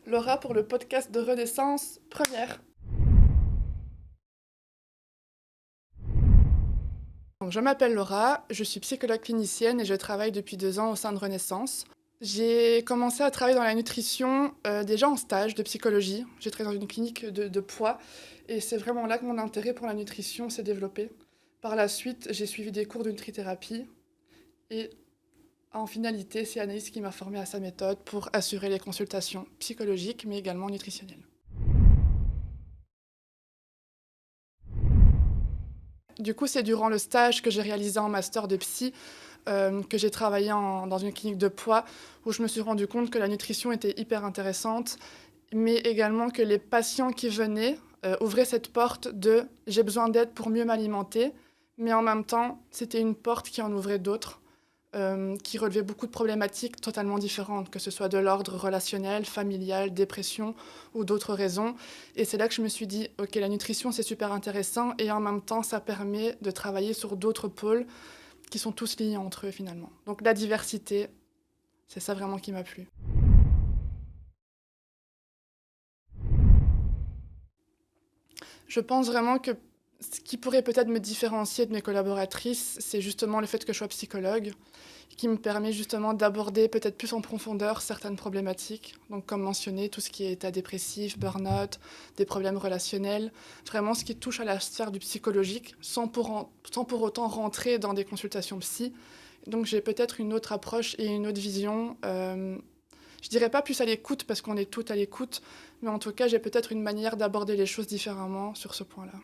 Laura pour le podcast de Renaissance, première. Donc, je m'appelle Laura, je suis psychologue clinicienne et je travaille depuis 2 ans au sein de Renaissance. J'ai commencé à travailler dans la nutrition déjà en stage de psychologie. J'ai travaillé dans une clinique de poids et c'est vraiment là que mon intérêt pour la nutrition s'est développé. Par la suite, j'ai suivi des cours de nutrithérapie et en finalité, c'est Anaïs qui m'a formée à sa méthode pour assurer les consultations psychologiques mais également nutritionnelles. Du coup, c'est durant le stage que j'ai réalisé en master de psy que j'ai travaillé dans une clinique de poids où je me suis rendu compte que la nutrition était hyper intéressante, mais également que les patients qui venaient ouvraient cette porte de j'ai besoin d'aide pour mieux m'alimenter, mais en même temps, c'était une porte qui en ouvrait d'autres. Qui relevait beaucoup de problématiques totalement différentes, que ce soit de l'ordre relationnel, familial, dépression ou d'autres raisons. Et c'est là que je me suis dit, ok, la nutrition, c'est super intéressant, et en même temps, ça permet de travailler sur d'autres pôles qui sont tous liés entre eux finalement. Donc la diversité, c'est ça vraiment qui m'a plu. Je pense vraiment que ce qui pourrait peut-être me différencier de mes collaboratrices, c'est justement le fait que je sois psychologue, qui me permet justement d'aborder peut-être plus en profondeur certaines problématiques. Donc comme mentionné, tout ce qui est état dépressif, burn-out, des problèmes relationnels, vraiment ce qui touche à la sphère du psychologique, sans pour autant rentrer dans des consultations psy. Donc j'ai peut-être une autre approche et une autre vision. Je dirais pas plus à l'écoute, parce qu'on est toutes à l'écoute, mais en tout cas j'ai peut-être une manière d'aborder les choses différemment sur ce point-là.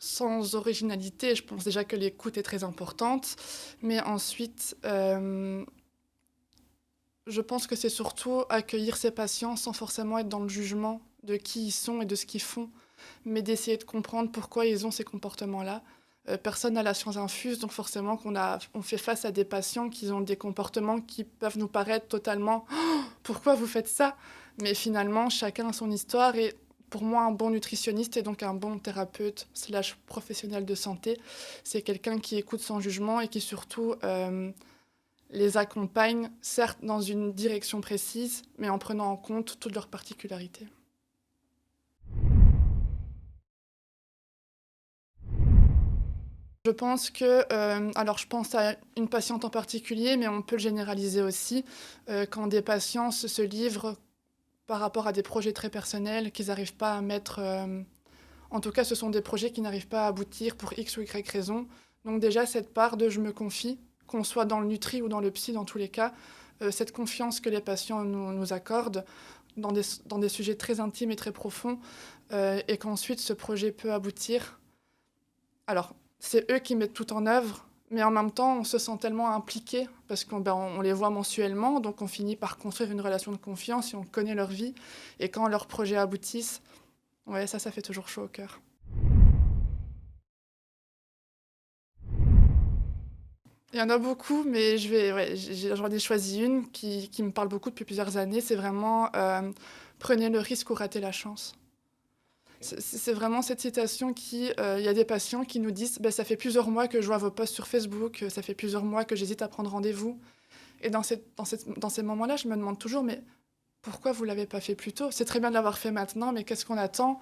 Sans originalité, je pense déjà que l'écoute est très importante, mais ensuite, je pense que c'est surtout accueillir ses patients sans forcément être dans le jugement de qui ils sont et de ce qu'ils font, mais d'essayer de comprendre pourquoi ils ont ces comportements-là. Personne n'a la science infuse, donc forcément on fait face à des patients qui ont des comportements qui peuvent nous paraître totalement «Oh, pourquoi vous faites ça?» Mais finalement, chacun a son histoire et pour moi, un bon nutritionniste et donc un bon thérapeute slash professionnel de santé, c'est quelqu'un qui écoute sans jugement et qui surtout les accompagne, certes dans une direction précise, mais en prenant en compte toutes leurs particularités. Je pense que, alors je pense à une patiente en particulier, mais on peut le généraliser aussi, quand des patients se livrent par rapport à des projets très personnels qu'ils n'arrivent pas à mettre, en tout cas ce sont des projets qui n'arrivent pas à aboutir pour X ou Y raison. Donc déjà cette part de je me confie, qu'on soit dans le nutri ou dans le psy dans tous les cas, cette confiance que les patients nous accordent dans des sujets très intimes et très profonds, et qu'ensuite ce projet peut aboutir. Alors, c'est eux qui mettent tout en œuvre, mais en même temps, on se sent tellement impliqué parce qu'on les voit mensuellement, donc on finit par construire une relation de confiance et on connaît leur vie. Et quand leurs projets aboutissent, ouais, ça fait toujours chaud au cœur. Il y en a beaucoup, mais j'en ai choisi une qui me parle beaucoup depuis plusieurs années. C'est vraiment prenez le risque ou ratez la chance. C'est vraiment cette citation qui, il y a des patients qui nous disent, ben, ça fait plusieurs mois que je vois vos posts sur Facebook, ça fait plusieurs mois que j'hésite à prendre rendez-vous. Et dans ces moments-là, je me demande toujours, mais pourquoi vous l'avez pas fait plus tôt? C'est très bien de l'avoir fait maintenant, mais qu'est-ce qu'on attend?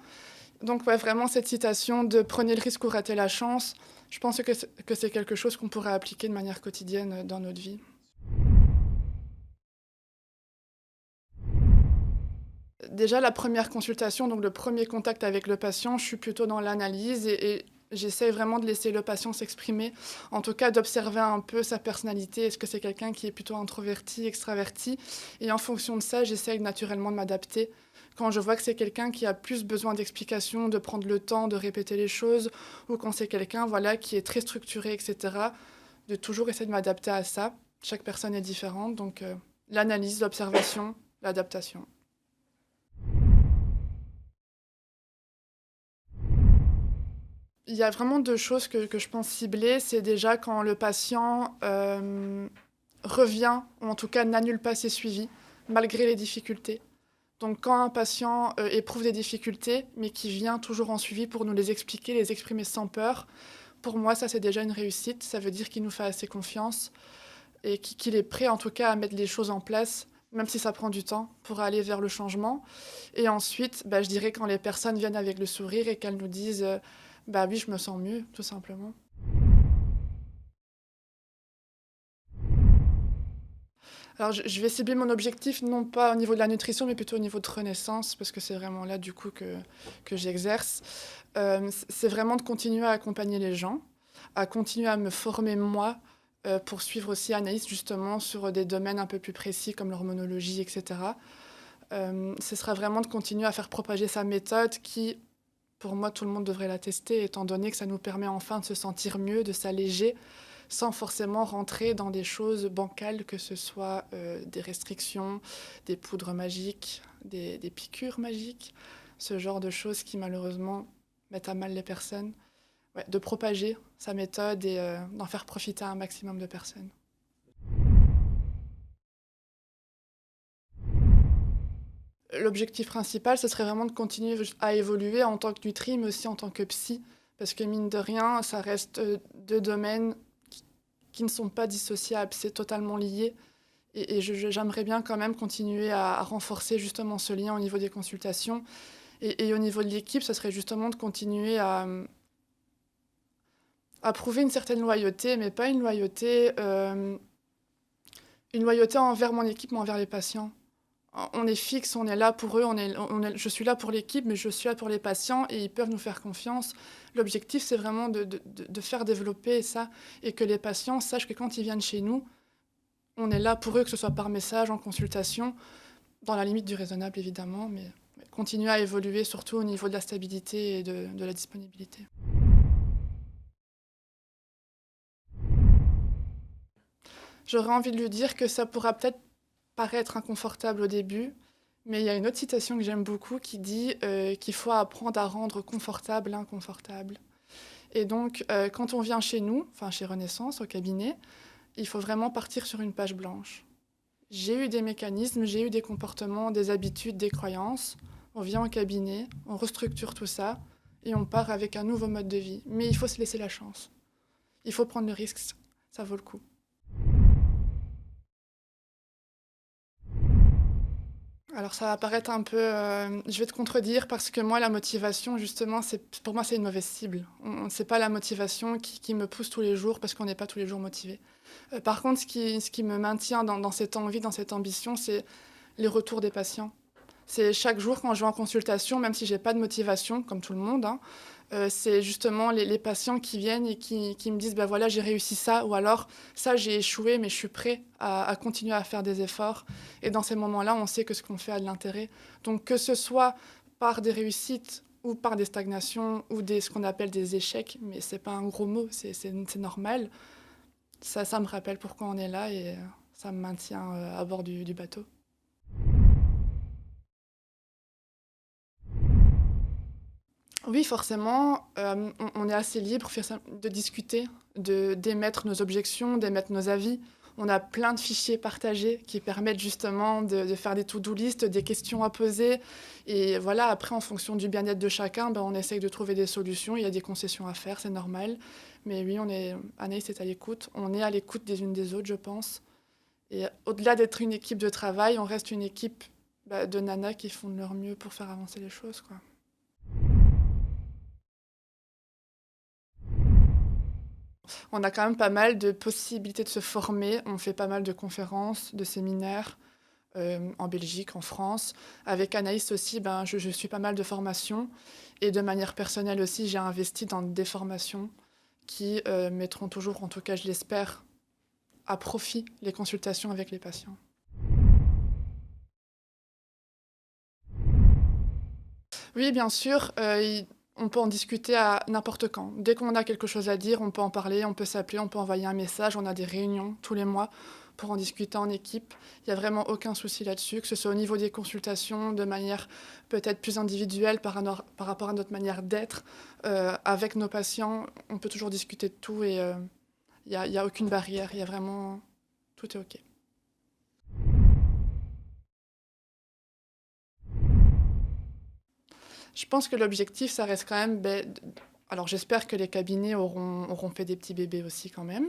Donc ouais, vraiment cette citation de prenez le risque ou ratez la chance, je pense que c'est quelque chose qu'on pourrait appliquer de manière quotidienne dans notre vie. Déjà, la première consultation, donc le premier contact avec le patient, je suis plutôt dans l'analyse et j'essaie vraiment de laisser le patient s'exprimer, en tout cas d'observer un peu sa personnalité. Est-ce que c'est quelqu'un qui est plutôt introverti, extraverti? Et en fonction de ça, j'essaie naturellement de m'adapter. Quand je vois que c'est quelqu'un qui a plus besoin d'explications, de prendre le temps de répéter les choses, ou quand c'est quelqu'un voilà, qui est très structuré, etc., de toujours essayer de m'adapter à ça. Chaque personne est différente, donc l'analyse, l'observation, l'adaptation. Il y a vraiment 2 choses que je pense cibler. C'est déjà quand le patient, revient ou en tout cas n'annule pas ses suivis malgré les difficultés. Donc quand un patient, éprouve des difficultés, mais qui vient toujours en suivi pour nous les expliquer, les exprimer sans peur, pour moi ça c'est déjà une réussite. Ça veut dire qu'il nous fait assez confiance. et qu'il est prêt en tout cas à mettre les choses en place, même si ça prend du temps, pour aller vers le changement. Et ensuite, bah, je dirais quand les personnes viennent avec le sourire et qu'elles nous disent bah oui, je me sens mieux, tout simplement. Alors, je vais cibler mon objectif, non pas au niveau de la nutrition, mais plutôt au niveau de Renaissance, parce que c'est vraiment là, du coup, que j'exerce. C'est vraiment de continuer à accompagner les gens, à continuer à me former moi, pour suivre aussi Anaïs, justement, sur des domaines un peu plus précis, comme l'hormonologie, etc. Ce sera vraiment de continuer à faire propager sa méthode qui, pour moi, tout le monde devrait la tester, étant donné que ça nous permet enfin de se sentir mieux, de s'alléger, sans forcément rentrer dans des choses bancales, que ce soit des restrictions, des poudres magiques, des piqûres magiques, ce genre de choses qui malheureusement mettent à mal les personnes. Ouais, de propager sa méthode et d'en faire profiter un maximum de personnes. L'objectif principal, ce serait vraiment de continuer à évoluer en tant que nutri, mais aussi en tant que psy, parce que mine de rien, ça reste deux domaines qui ne sont pas dissociables, c'est totalement lié. Et j'aimerais bien quand même continuer à renforcer justement ce lien au niveau des consultations. Et au niveau de l'équipe, ce serait justement de continuer à prouver une certaine loyauté, mais pas une loyauté envers mon équipe, mais envers les patients. On est fixe, on est là pour eux, je suis là pour l'équipe, mais je suis là pour les patients et ils peuvent nous faire confiance. L'objectif, c'est vraiment de faire développer ça et que les patients sachent que quand ils viennent chez nous, on est là pour eux, que ce soit par message, en consultation, dans la limite du raisonnable évidemment, mais continuer à évoluer surtout au niveau de la stabilité et de la disponibilité. J'aurais envie de lui dire que ça pourra peut-être paraître inconfortable au début, mais il y a une autre citation que j'aime beaucoup qui dit qu'il faut apprendre à rendre confortable l'inconfortable. Et donc, quand on vient chez nous, enfin chez Renaissance, au cabinet, il faut vraiment partir sur une page blanche. J'ai eu des mécanismes, j'ai eu des comportements, des habitudes, des croyances. On vient au cabinet, on restructure tout ça et on part avec un nouveau mode de vie. Mais il faut se laisser la chance. Il faut prendre le risque, ça vaut le coup. Alors ça va paraître un peu, je vais te contredire parce que moi la motivation justement pour moi c'est une mauvaise cible. C'est pas la motivation qui me pousse tous les jours parce qu'on n'est pas tous les jours motivé. Par contre ce qui me maintient dans cette envie, dans cette ambition, c'est les retours des patients. C'est chaque jour quand je vais en consultation, même si j'ai pas de motivation comme tout le monde, hein, c'est justement les patients qui viennent et qui me disent: «Bah, voilà, j'ai réussi ça» ou alors: «Ça, j'ai échoué, mais je suis prêt à continuer à faire des efforts» et dans ces moments-là, on sait que ce qu'on fait a de l'intérêt. Donc que ce soit par des réussites ou par des stagnations ou ce qu'on appelle des échecs, mais c'est pas un gros mot, c'est normal. Ça me rappelle pourquoi on est là et ça me maintient, à bord du bateau. Oui, forcément, on est assez libre de discuter, d'émettre nos objections, d'émettre nos avis. On a plein de fichiers partagés qui permettent justement de faire des to-do list, des questions à poser et voilà, après en fonction du bien-être de chacun, ben, on essaye de trouver des solutions. Il y a des concessions à faire, c'est normal. Mais oui, Anaïs est à l'écoute. On est à l'écoute des unes des autres, je pense. Et au-delà d'être une équipe de travail, on reste une équipe, bah, de nanas qui font de leur mieux pour faire avancer les choses, quoi. On a quand même pas mal de possibilités de se former. On fait pas mal de conférences, de séminaires en Belgique, en France. Avec Anaïs aussi, ben, je suis pas mal de formations. Et de manière personnelle aussi, j'ai investi dans des formations qui mettront toujours, en tout cas je l'espère, à profit les consultations avec les patients. Oui, bien sûr, on peut en discuter à n'importe quand. Dès qu'on a quelque chose à dire, on peut en parler, on peut s'appeler, on peut envoyer un message. On a des réunions tous les mois pour en discuter en équipe. Il y a vraiment aucun souci là-dessus, que ce soit au niveau des consultations, de manière peut-être plus individuelle par rapport à notre manière d'être, avec nos patients. On peut toujours discuter de tout et il y a aucune barrière. Il y a vraiment tout est OK. Je pense que l'objectif, ça reste quand même, beh, Alors j'espère que les cabinets auront fait des petits bébés aussi quand même.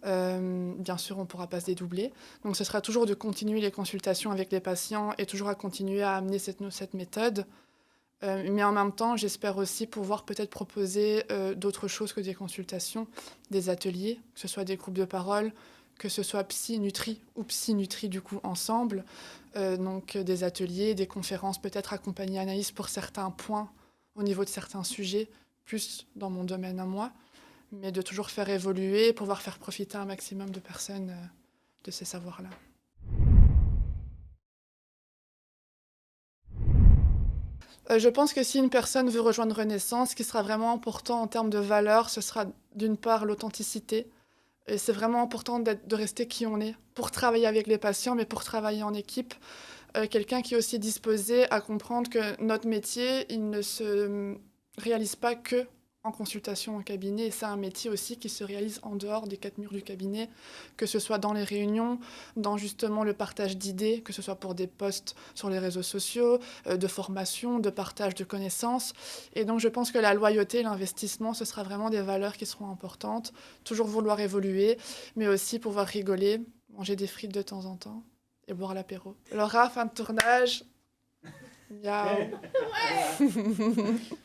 Bien sûr, on ne pourra pas se dédoubler. Donc ce sera toujours de continuer les consultations avec les patients et toujours à continuer à amener cette méthode. Mais en même temps, j'espère aussi pouvoir peut-être proposer d'autres choses que des consultations, des ateliers, que ce soit des groupes de parole, que ce soit psy-nutri ou psy-nutri du coup ensemble. Donc des ateliers, des conférences, peut-être accompagner Anaïs pour certains points au niveau de certains sujets, plus dans mon domaine à moi, mais de toujours faire évoluer, pouvoir faire profiter un maximum de personnes de ces savoirs-là. Je pense que si une personne veut rejoindre Renaissance, ce qui sera vraiment important en termes de valeurs, ce sera d'une part l'authenticité. Et c'est vraiment important de rester qui on est pour travailler avec les patients, mais pour travailler en équipe. Quelqu'un qui est aussi disposé à comprendre que notre métier, il ne se réalise pas que en consultation en cabinet. Et c'est un métier aussi qui se réalise en dehors des quatre murs du cabinet, que ce soit dans les réunions, dans justement le partage d'idées, que ce soit pour des posts sur les réseaux sociaux, de formation, de partage de connaissances. Et donc je pense que la loyauté, l'investissement, ce sera vraiment des valeurs qui seront importantes. Toujours vouloir évoluer, mais aussi pouvoir rigoler, manger des frites de temps en temps et boire l'apéro. Laura, fin de tournage. Miaou.